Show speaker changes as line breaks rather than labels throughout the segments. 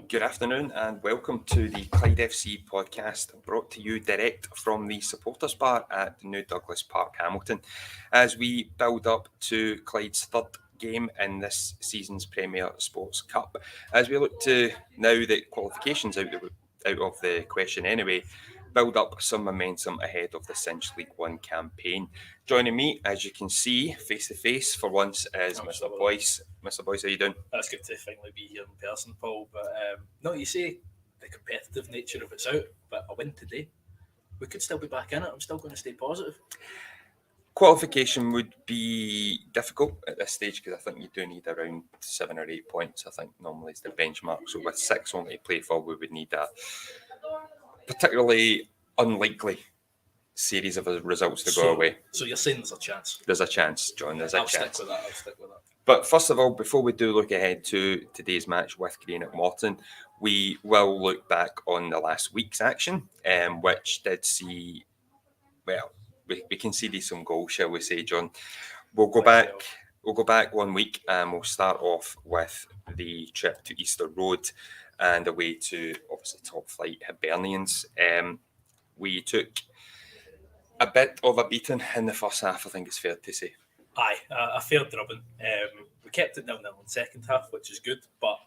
Good afternoon and welcome to the Clyde FC podcast, brought to you direct from the supporters bar at the New Douglas Park, Hamilton, as we build up to Clyde's third game in this season's Premier Sports Cup. As we look to, now that qualifications out of the question anyway, build up some momentum ahead of the Cinch League One campaign. Joining me, as you can see, face to face for once, is Mr. Boyce. Mr. Boyce, how you doing?
That's good to finally be here in person, Paul. But no, you say the competitive nature of it's out, but a win today, we could still be back in it. I'm still going to stay positive.
Qualification would be difficult at this stage because I think you do need around 7 or 8 points. I think normally is the benchmark. So with 6 only to play for, we would need a particularly unlikely series of results to go away.
So you're saying there's a chance?
There's a chance, John. There's a chance.
I'll stick with that.
But first of all, before we do look ahead to today's match with Greenock Morton, we will look back on the last week's action, which did see, well, we conceded some goals, shall we say, John. We'll go back 1 week and we'll start off with the trip to Easter Road and away to, obviously, top flight Hibernians. We took a bit of a beating in the first half, I think it's fair to say.
Aye, a fair drubbing. We kept it 0-0 in the second half, which is good. But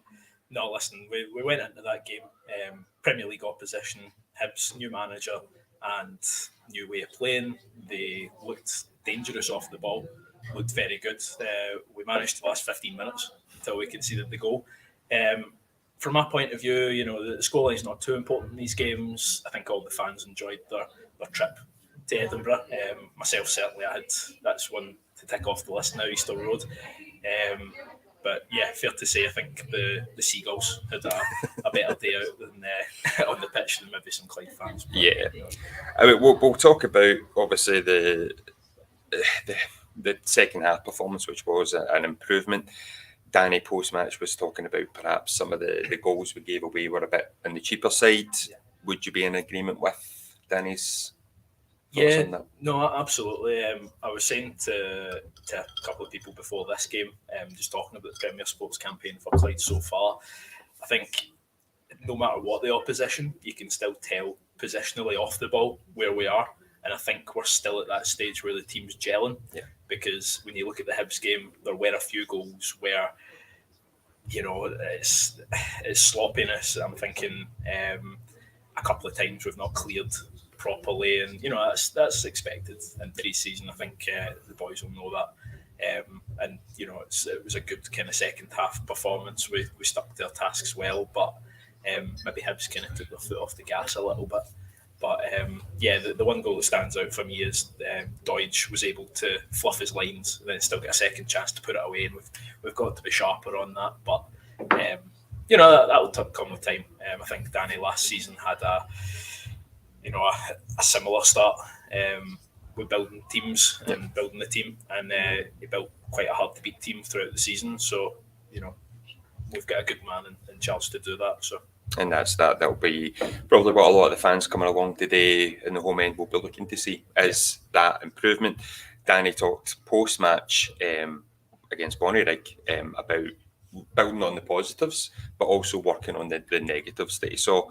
no, listen, we went into that game, Premier League opposition, Hibs, new manager and new way of playing. They looked dangerous off the ball, looked very good. We managed to last 15 minutes until we conceded the goal. From my point of view, you know, the scoreline is not too important in these games. I think all the fans enjoyed their trip to Edinburgh. Myself, certainly, that's one to tick off the list now, Easter Road. But yeah, fair to say, I think the Seagulls had a better day out than on the pitch than maybe some Clyde fans. But,
yeah, I mean, we'll talk about obviously the second half performance, which was an improvement. Danny post-match was talking about perhaps some of the goals we gave away were a bit on the cheaper side. Yeah. Would you be in agreement with Danny's?
Yeah, no, absolutely. I was saying to a couple of people before this game, just talking about the Premier Sports campaign for Clyde so far, I think no matter what the opposition, you can still tell positionally off the ball where we are. And I think we're still at that stage where the team's gelling. Yeah. Because when you look at the Hibs game, there were a few goals where, you know, it's sloppiness. I'm thinking a couple of times we've not cleared properly, and you know that's expected in pre-season. I think the boys will know that, and you know it was a good kind of second half performance. We stuck to our tasks well, but maybe Hibs kind of took their foot off the gas a little bit. But yeah, the one goal that stands out for me is Deutsch was able to fluff his lines and then still get a second chance to put it away, and we've got to be sharper on that. But you know that'll come with time. I think Danny last season had a similar start with building teams and building the team, and he built quite a hard to beat team throughout the season. So you know we've got a good man in Charles to do that. So.
And that'll be probably what a lot of the fans coming along today in the home end will be looking to see is that improvement. Danny talked post-match against Bonnyrigg about building on the positives, but also working on the negatives that he saw.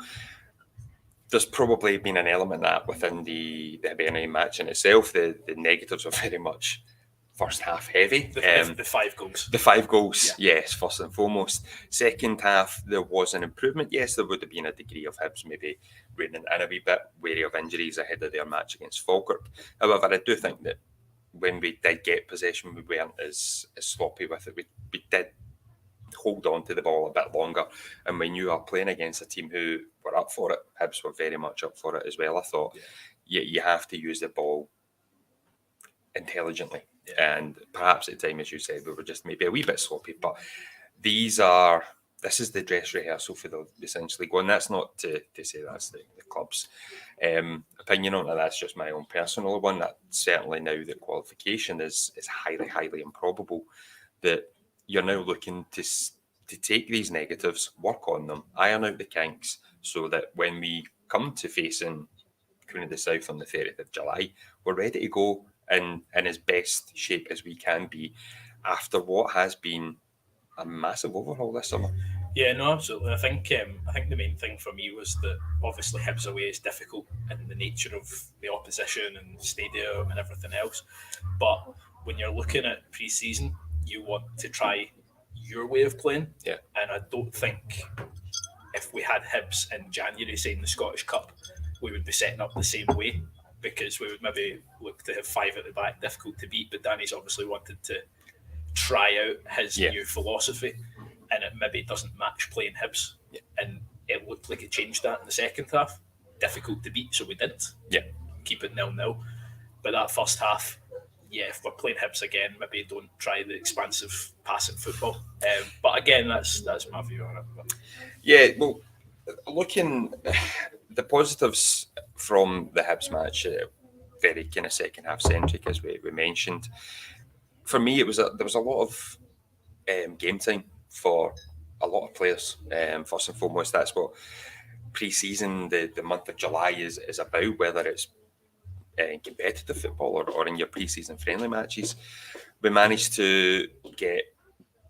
There's probably been an element of that within the Hibernian match in itself. The negatives are very much first half heavy.
The 5 goals.
The 5 goals, yes, first and foremost. Second half, there was an improvement. Yes, there would have been a degree of Hibs maybe reining in a wee bit, wary of injuries ahead of their match against Falkirk. However, I do think that when we did get possession, we weren't as sloppy with it. We did hold on to the ball a bit longer, and when you are playing against a team who were up for it, Hibs were very much up for it as well. I thought you have to use the ball intelligently. And perhaps at the time, as you said, we were just maybe a wee bit sloppy. But this is the dress rehearsal for the Cinch League One. That's not to say that's the club's opinion on it. That's just my own personal one. That certainly now that qualification is highly, highly improbable, that you're now looking to take these negatives, work on them, iron out the kinks, so that when we come to facing Queen of the South on the 30th of July, we're ready to go in as best shape as we can be after what has been a massive overhaul this summer.
Yeah, no, absolutely. I think the main thing for me was that obviously Hibs away is difficult and the nature of the opposition and stadium and everything else. But when you're looking at pre-season, you want to try your way of playing.
Yeah.
And I don't think if we had Hibs in January saying the Scottish Cup, we would be setting up the same way because we would maybe look to have five at the back, difficult to beat. But Danny's obviously wanted to try out his new philosophy, and it maybe doesn't match playing Hibs.
Yeah.
And it looked like it changed that in the second half. Difficult to beat, so we did.
Yeah.
Keep it 0-0. But that first half, if we're playing Hibs again, maybe don't try the expansive passing football. But again, that's my view on it. But.
Yeah, well, looking the positives from the Hibs match, very kind of second half centric, as we mentioned. For me, there was a lot of game time for a lot of players. First and foremost, that's what pre-season, the month of July is about, whether it's competitive football or in your pre-season friendly matches. We managed to get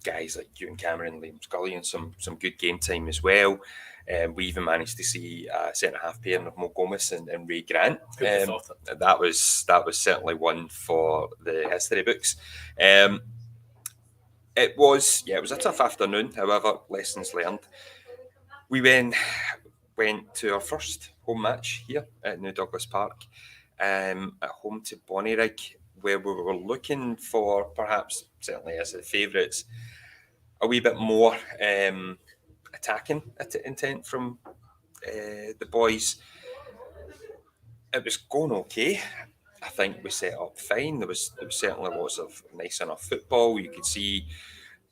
guys like Ewan Cameron, Liam Scully, and some good game time as well. We even managed to see a centre-half pairing of Mo Gomez and Ray Grant. That was certainly one for the history books. It was a tough afternoon. However, lessons learned. We went to our first home match here at New Douglas Park, at home to Bonnyrigg, where we were looking for, perhaps certainly as the favourites, a wee bit more attacking intent from the boys. It was going okay. I think we set up fine. There was certainly lots of nice enough football. You could see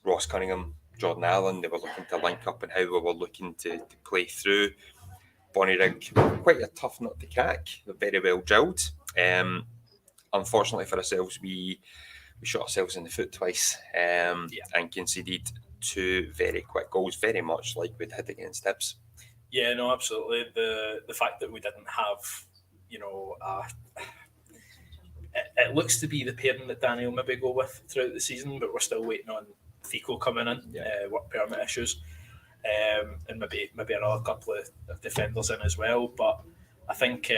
Ross Cunningham, Jordan Allen, they were looking to link up and how we were looking to play through. Bonnyrigg, quite a tough nut to crack. They're very well drilled. Unfortunately for ourselves, we shot ourselves in the foot twice and conceded two very quick goals, very much like we'd had against Hibs.
Yeah, no, absolutely. The fact that we didn't have, it looks to be the pairing that Danny will maybe go with throughout the season, but we're still waiting on Fico coming in, work permit issues, and maybe another couple of defenders in as well. But I think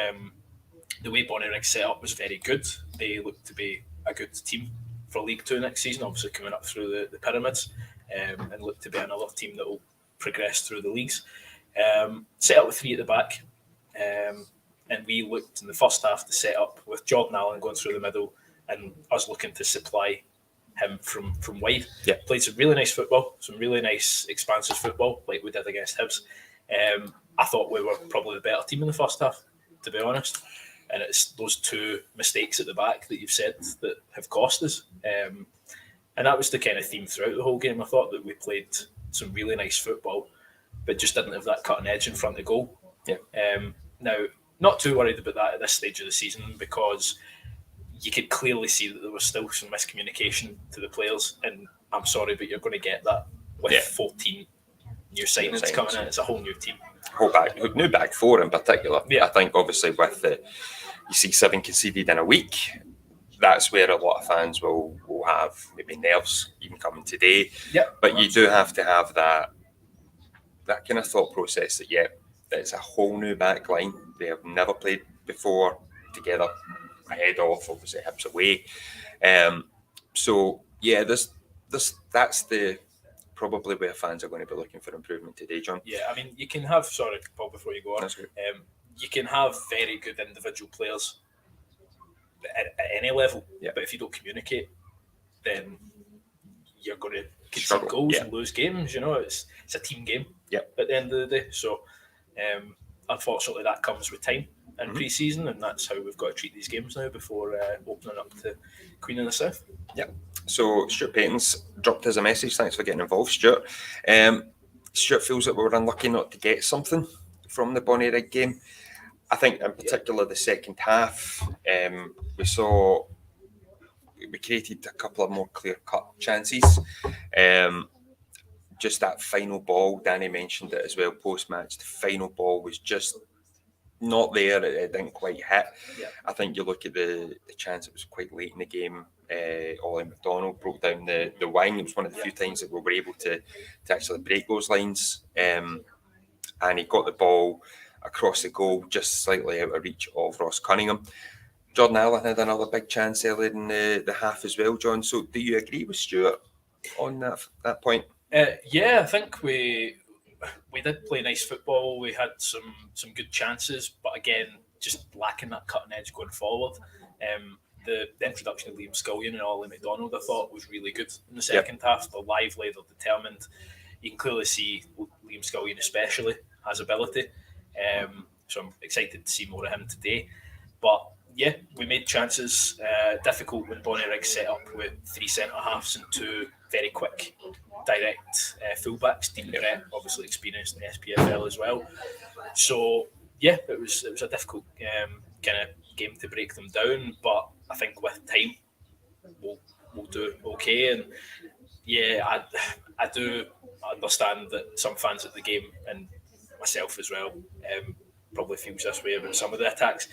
the way Bonnyrigg set up was very good. They look to be a good team for League Two next season, obviously coming up through the pyramids, and look to be another team that will progress through the leagues. Set up with three at the back, and we looked in the first half to set up with Jordan Allen going through the middle and us looking to supply him from wide.
Yeah.
Played some really nice football, some really nice expansive football like we did against Hibs. I thought we were probably the better team in the first half, to be honest. And it's those two mistakes at the back that you've said that have cost us. And that was the kind of theme throughout the whole game. I thought that we played some really nice football, but just didn't have that cutting edge in front of goal.
Yeah.
Now, not too worried about that at this stage of the season because you could clearly see that there was still some miscommunication to the players. And I'm sorry, but you're going to get that with 14 new signings coming in. It's a whole new team.
New back four in particular. Yeah. I think obviously with you see 7 conceded in a week, that's where a lot of fans will have maybe nerves even coming today.
Yeah,
but you do have to have that kind of thought process that it's a whole new back line. They have never played before together ahead of obviously Hibs away. That's the probably where fans are going to be looking for improvement today, John.
Yeah, I mean you can have Paul, before you go on. You can have very good individual players at any level, but if you don't communicate, then you're going to concede goals and lose games. It's a team game at the end of the day. So unfortunately that comes with time in pre-season, and that's how we've got to treat these games now before opening up to Queen of the South.
Yeah. So Stuart Payton's dropped us a message. Thanks for getting involved, Stuart. Stuart feels that we were unlucky not to get something from the Bonnyrigg game. I think in particular the second half, we created a couple of more clear-cut chances. Just that final ball, Danny mentioned it as well post-match, the final ball was just not there. It didn't quite hit.
Yeah.
I think you look at the chance, it was quite late in the game. Ollie McDonald broke down the wing. It was one of the few times that we were able to actually break those lines. And he got the ball across the goal, just slightly out of reach of Ross Cunningham. Jordan Allen had another big chance earlier in the half as well, John. So do you agree with Stuart on that point?
Yeah, I think we did play nice football. We had some good chances, but again, just lacking that cutting edge going forward. The introduction of Liam Scullion and Ollie McDonald, I thought, was really good in the second half. They're lively, they're determined. You can clearly see Liam Scullion especially has ability. So I'm excited to see more of him today. But yeah, we made chances. Difficult when Bonnie Riggs set up with 3 centre-halves and 2 very quick, direct fullbacks. Dean Brett, obviously experienced in the SPFL as well. So yeah, it was a difficult kind of game to break them down. But I think with time, we'll do okay. And yeah, I do understand that some fans at the game, and myself as well, probably feels this way about some of the attacks.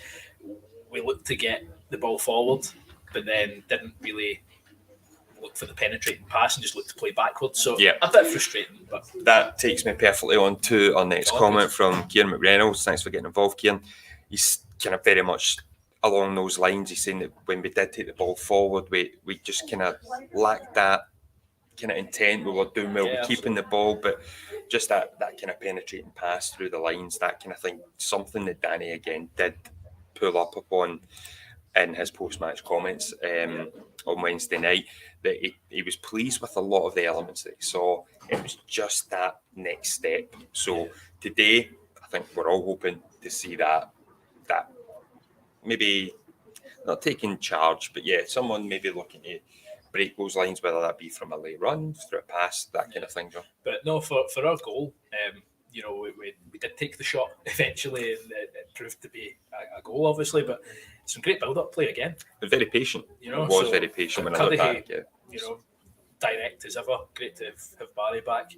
We looked to get the ball forward, but then didn't really look for the penetrating pass and just looked to play backwards. So a bit frustrating. But
that takes me perfectly on to our next comment from Kieran McReynolds. Thanks for getting involved, Kieran. He's kind of very much along those lines. He's saying that when we did take the ball forward, we just kind of lacked that kind of intent. We were doing well with keeping the ball, but just that kind of penetrating pass through the lines, that kind of thing, something that Danny again did pull up upon in his post-match comments on Wednesday night, that he was pleased with a lot of the elements that he saw. It was just that next step. So today, I think we're all hoping to see that maybe not taking charge, but someone maybe looking to break those lines, whether that be from a late run, through a pass, that kind of thing, John.
But no, for our goal, we did take the shot eventually, and it proved to be a goal, obviously, but some great build-up play again.
Very patient. Very patient when I look back.
Direct as ever. Great to have Barry back.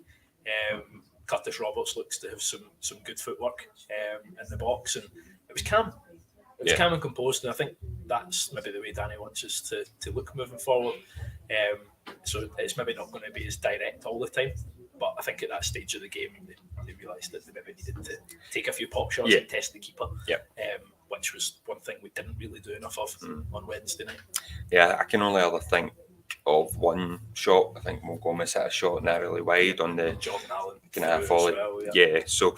Curtis Roberts looks to have some good footwork in the box, and it was calm. It was calm and composed, and I think that's maybe the way Danny wants us to look moving forward. So it's maybe not going to be as direct all the time, but I think at that stage of the game, they realised that they maybe needed to take a few pop shots and test the keeper, which was one thing we didn't really do enough of on Wednesday night. Yeah,
I can only ever think of one shot. I think Mo Gomez hit a shot narrowly wide on the
Jordan Allen
kind of volley. Well, so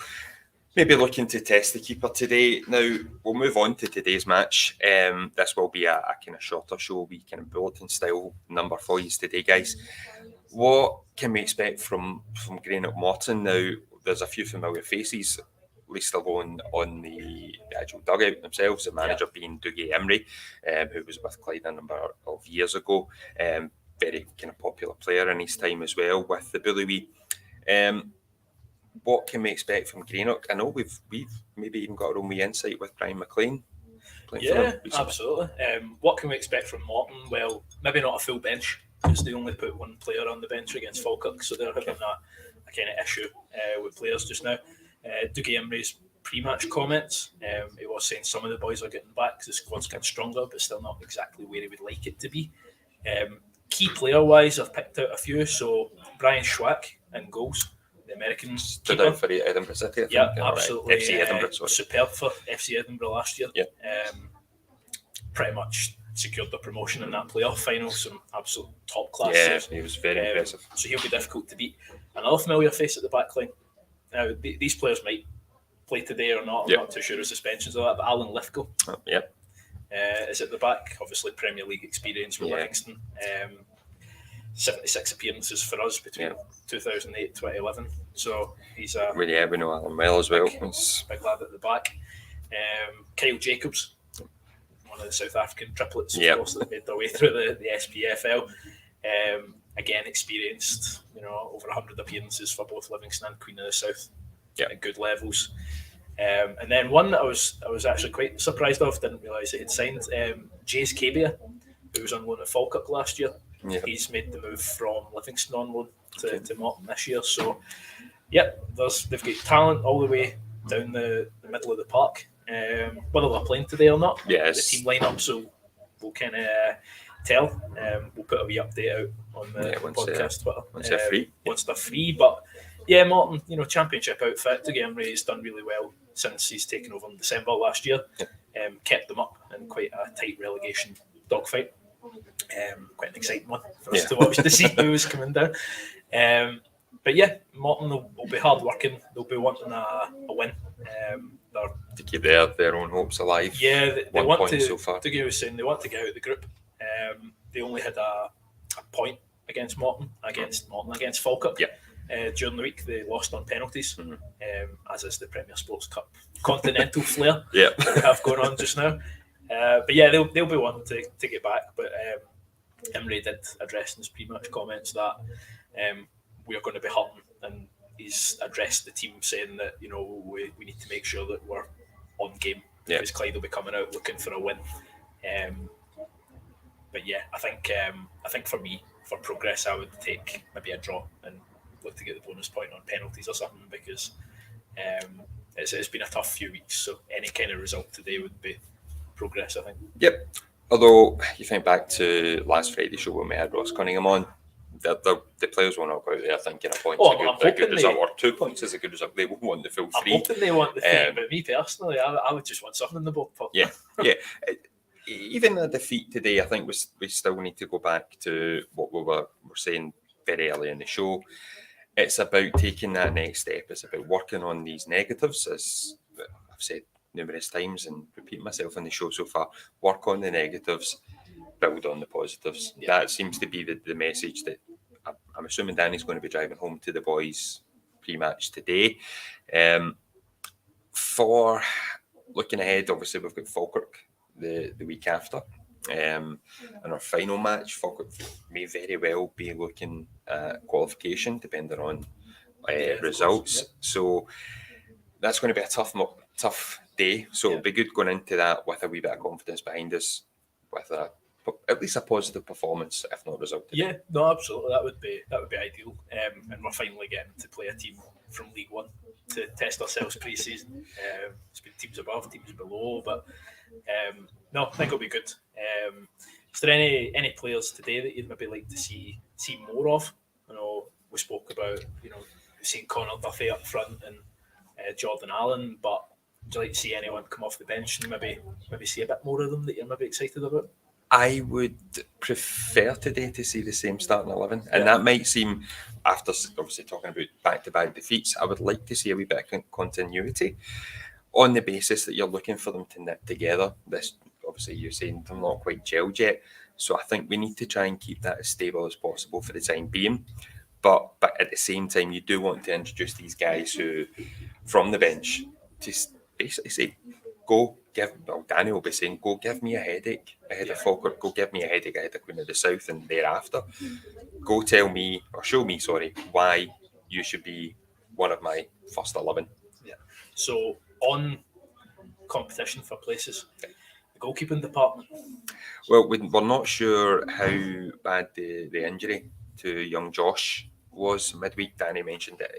maybe looking to test the keeper today. Now, we'll move on to today's match. This will be a kind of shorter show, we kind of bulletin style number for you today, guys. What can we expect from Greenock Morton? Now, there's a few familiar faces, least alone on the actual dugout themselves, the manager being Dougie Emery, who was with Clyde a number of years ago. Very kind of popular player in his time as well with the Bully. What can we expect from Greenock? I know we've maybe even got our own wee insight with Brian McLean.
Yeah, absolutely. What can we expect from Morton? Well, maybe not a full bench, because they only put one player on the bench against Falkirk, so they're having a kind of issue with players just now. Dougie Emery's pre-match comments, he was saying some of the boys are getting back because the squad's getting stronger, but still not exactly where he would like it to be. Key player-wise, I've picked out a few. So Brian Schwack in goals, the American
stood out for Edinburgh City.
Absolutely.
FC Edinburgh,
superb for FC Edinburgh last year.
Yeah.
Pretty much secured the promotion in that playoff final. Some absolute top class.
Yeah, he was very impressive.
So he'll be difficult to beat. Another familiar face at the back line. Now, these players might play today or not. I'm not too sure of suspensions of that, but Alan Lithgow is at the back. Obviously, Premier League experience with Livingston. 76 appearances for us between 2008 and 2011. So he's a...
we know Alan well as well.
Big lad at the back. Kyle Jacobs, one of the South African triplets, of course, that made their way through the SPFL. Again, experienced, over 100 appearances for both Livingston and Queen of the South at good levels. And then one that I was actually quite surprised of, didn't realise he had signed, Jace Cabia, who was on loan at Falkirk last year. Yeah. He's made the move from Livingston on loan to Morton this year. So, they've got talent all the way down the middle of the park. whether they're playing today or not.
Yes.
The team lineup, so we'll kind of tell. We'll put a wee update out on the podcast Twitter once they're free. But yeah, Morton, championship outfit to get him ready. He's done really well since he's taken over in December last year. Kept them up in quite a tight relegation dogfight. Quite an exciting one for us to watch to see who was coming down. But yeah, Morton will be hard working. They'll be wanting a win.
To keep their own hopes alive.
Yeah, they want to.
So far.
Dougie was saying they want to get out of the group. They only had a point against Morton against Falkirk. During the week, they lost on penalties, as is the Premier Sports Cup continental flair that we have going on just now. But yeah, they'll be wanting to get back. But Imre did address in his pre-match comments that we are going to be hurting, and he's addressed the team saying that we need to make sure that we're on game because Clyde will be coming out looking for a win. But yeah, I think for me, for progress, I would take maybe a draw and look to get the bonus point on penalties or something because it's been a tough few weeks. So any kind of result today would be progress, I think.
Yep. Although you think back to last Friday's show when we had Ross Cunningham on, the players will not go out there thinking a point's a good result or 2 points is a good result. They will want the full 3.
I'm hoping they want the 3, but me personally, I would just want something in the book.
Yeah. Even a defeat today, I think we still need to go back to what we were saying very early in the show. It's about taking that next step. It's about working on these negatives, as I've said numerous times and repeat myself on the show so far. Work on the negatives, build on the positives. That seems to be the message that I'm assuming Danny's going to be driving home to the boys pre-match today. For looking ahead, obviously we've got Falkirk the week after. In our final match, Falkirk may very well be looking at qualification depending on results. So that's going to be a tough day. So it'll be good going into that with a wee bit of confidence behind us, with at least a positive performance, if not result.
Yeah, no, absolutely. That would be ideal. And we're finally getting to play a team from League One to test ourselves pre-season. It's been teams above, teams below, but no, I think it'll be good. Is there any players today that you'd maybe like to see more of? We spoke about seeing Connor Duffy up front and Jordan Allen, but would you like to see anyone come off the bench and maybe see a bit more of them that you're maybe excited about?
I would prefer today to see the same starting 11, and that might seem, after obviously talking about back-to-back defeats, I would like to see a wee bit of continuity on the basis that you're looking for them to knit together. This, obviously, you're saying they're not quite gelled yet, so I think we need to try and keep that as stable as possible for the time being. But at the same time, you do want to introduce these guys who, from the bench, to basically say, Danny will be saying, go give me a headache ahead of Falkirk, go give me a headache ahead of Queen of the South and thereafter. Go tell me, or show me, why you should be one of my first 11.
Yeah. So on competition for places, the goalkeeping department.
Well, we're not sure how bad the injury to young Josh was midweek. Danny mentioned that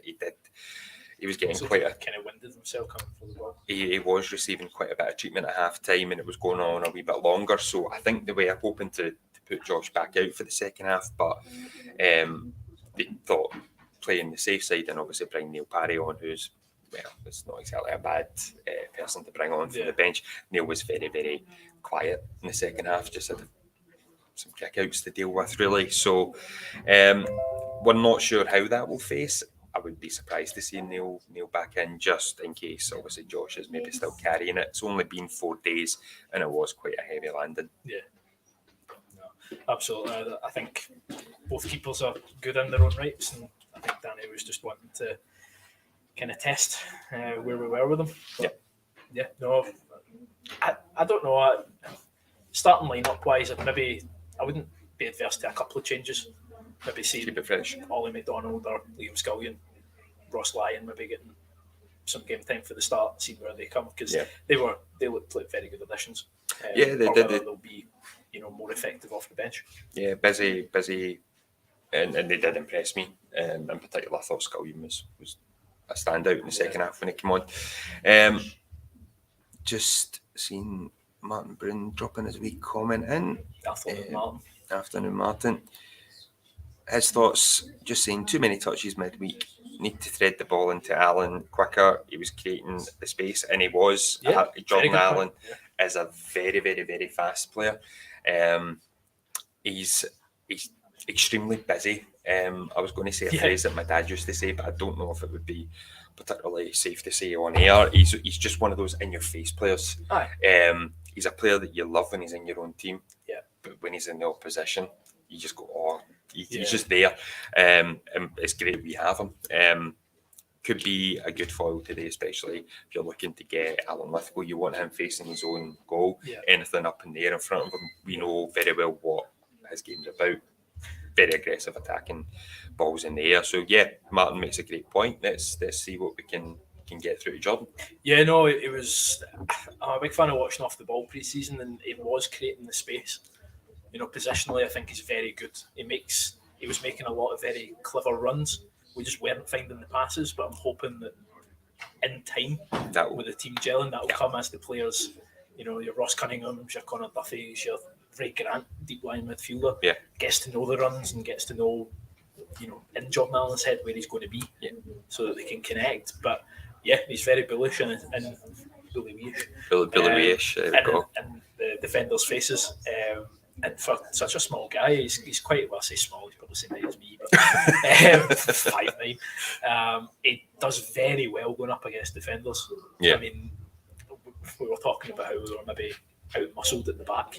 he was getting quite a
kind of winded himself coming from the ball.
He was receiving quite a bit of treatment at half time, and it was going on a wee bit longer. So I think they were hoping to put Josh back out for the second half, but they thought playing the safe side and obviously bring Neil Parry on, who's, well, it's not exactly a bad person to bring on from the bench. Neil was very, very quiet in the second half, just had some kick-outs to deal with, really. So we're not sure how that will face. I would be surprised to see Neil back in, just in case. Obviously, Josh is maybe still carrying it. It's only been 4 days, and it was quite a heavy landing.
Yeah, no, absolutely. I think both keepers are good in their own rights, and I think Danny was just wanting to kind of test where we were with them. But, no, I don't know. Starting lineup wise, I wouldn't be adverse to a couple of changes. Maybe see
keep it fresh.
Ollie McDonald or Liam Scullion, Ross Lyon maybe getting some game time for the start, see where they come, because they looked like very good additions.
They did.
They'll be more effective off the bench.
Yeah, busy, and they did impress me. In particular, I thought Scullion was a standout in the second half when he came on. just seen Martin Bryn dropping his wee comment in. Afternoon, Martin. His thoughts, just saying, too many touches midweek. Need to thread the ball into Allen quicker. He was creating the space, and he was. Jordan Allen is a very, very, very fast player. He's extremely busy. I was going to say a phrase that my dad used to say, but I don't know if it would be particularly safe to say on air. He's just one of those in-your-face players. He's a player that you love when he's in your own team. But when he's in the opposition, you just go, oh, he's just there. And it's great we have him. Could be a good foil today, especially if you're looking to get Alan Lithgow. You want him facing his own goal. Anything up in the air in front of him, we know very well what his game's about. Very aggressive attacking balls in the air. So Martin makes a great point. Let's see what we can get through to Jordan.
Yeah, no, it was. I'm a big fan of watching off the ball pre-season, and it was creating the space. Positionally, I think he's very good. He was making a lot of very clever runs. We just weren't finding the passes, but I'm hoping that in time, with the team gelling, that will come as the players, your Ross Cunninghams, your Connor Duffys, your Ray Grant, deep line midfielder, gets to know the runs and gets to know, in Jordan Allen's head where he's going to be, so that they can connect. But he's very bullish and Billy-ish.
Billy-ish, there we go.
And the defenders' faces. And for such a small guy, he's quite, well, I say small, he's probably the same height as me, but 5'9". He does very well going up against defenders. I mean, we were talking about how we were maybe out-muscled at the back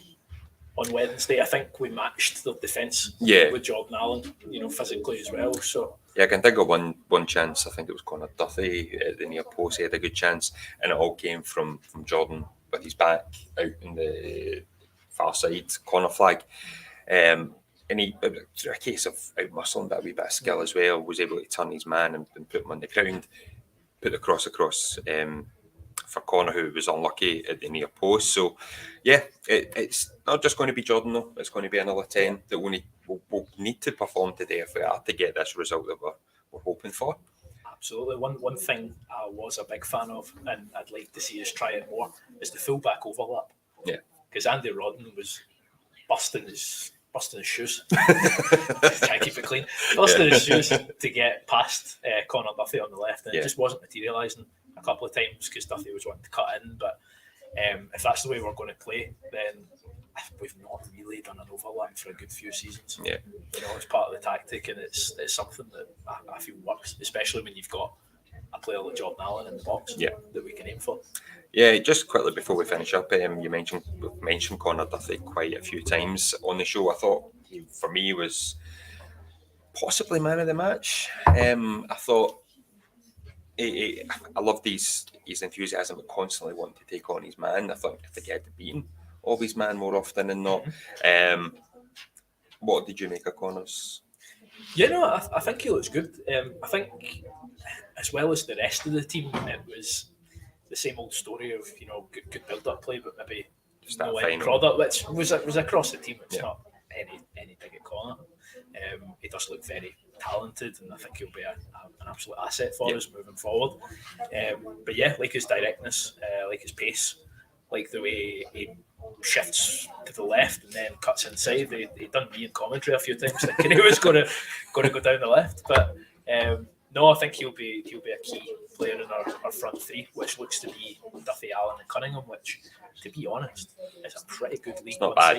on Wednesday. I think we matched the defence with Jordan Allen, physically as well. So
I can think of one chance. I think it was Connor Duffy at the near post. He had a good chance, and it all came from Jordan with his back out in the far side corner flag, and he, through a case of out-muscling, but a wee bit of skill as well, was able to turn his man and put him on the ground, put the cross across for Connor, who was unlucky at the near post. So it's not just going to be Jordan though, it's going to be another 10 that we'll need to perform today if we are to get this result that we're hoping for.
Absolutely. One thing I was a big fan of, and I'd like to see us try it more, is the full-back overlap. Because Andy Rodden was busting his shoes. Try to keep it clean. Busting his shoes to get past Connor Duffy on the left, and it just wasn't materialising a couple of times because Duffy was wanting to cut in. But if that's the way we're going to play, then we've not really done an overlap for a good few seasons. It's part of the tactic, and it's something that I feel works, especially when you've got a player like Jordan Allen in the box that we can aim for.
Just quickly before we finish up, you mentioned Connor Duffy quite a few times on the show. I thought for me was possibly man of the match. I thought I loved his enthusiasm of constantly wanting to take on his man. I think he had to beat of his man more often than not. What did you make of Connor's?
I think he looks good. I think as well as the rest of the team, it was the same old story of good build-up play, but maybe
just
no end product, which was across the team. It's not any big at Connor. He does look very talented, and I think he'll be an absolute asset for us moving forward. But like his directness, like his pace, like the way he shifts to the left and then cuts inside. He done me in commentary a few times thinking he was going to go down the left, but no, I think he'll be a key player in our front three, which looks to be Duffy, Allen, and Cunningham. Which, to be honest, is a pretty good league.
It's not bad.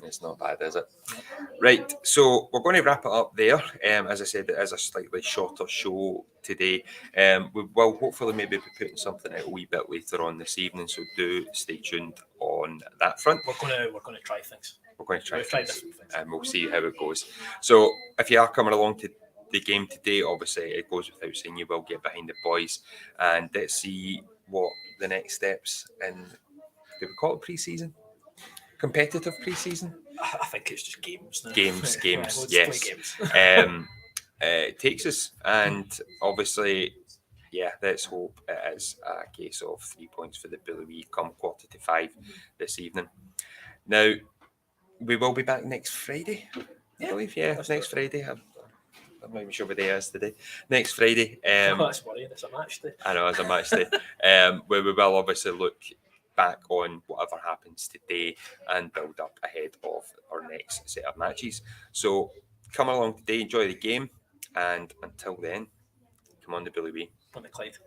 It's not bad, is it? No. Right, so we're going to wrap it up there. As I said, it is a slightly shorter show today. We will hopefully maybe be putting something out a wee bit later on this evening, so do stay tuned on that front.
We're going to try things.
We're going to try different things, and we'll see how it goes. So if you are coming along to the game today, obviously it goes without saying you will get behind the boys, and let's see what the next steps in, do we call it pre-season? Competitive pre-season?
I think it's just games now.
Games, yes.
Games.
It takes us, and obviously, let's hope it is a case of 3 points for the Billy come 4:45 this evening. Now, we will be back next Friday, I believe. Next Friday. I'm not even sure what day it is today. Next Friday.
That's worrying. It's a match day.
I know, it's a match day. Where we will obviously look back on whatever happens today and build up ahead of our next set of matches. So come along today, enjoy the game, and until then, come on the Billy Wee.
On the Clyde.